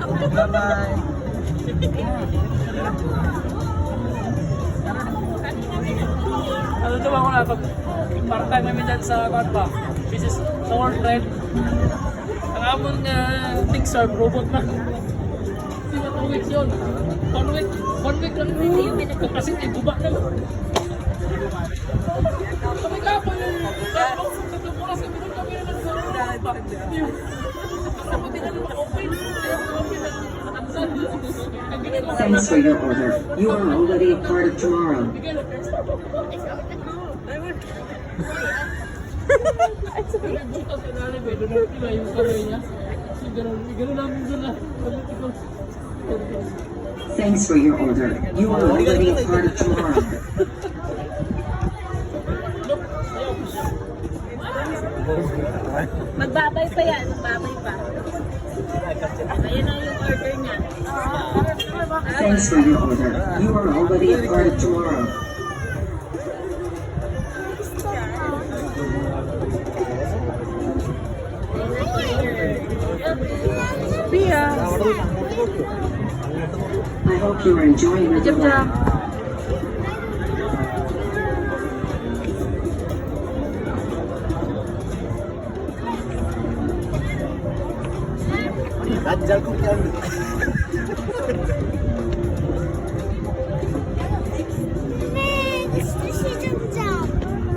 Bye-bye. Ano ito ba ko na pag part-time kami dyan sa Kotba? This is Tower Trend. Ang amon nga Pixar robot na. Hindi na 2 weeks yun. 1 week lang yun. Kasi ibuba na lang. Kami kapon yung tatlong oras kami nung kami na nagsasalita. Kasi di na naman open. Thanks for your order. You are already a part of tomorrow. Thanks for your order. You are already a part of tomorrow. Magbabay pa yan, magbabay pa. Ayan na yung order niya. Thanks for your order. You are already a part of tomorrow. I hope you are enjoying the delay. Ganjal ko yan.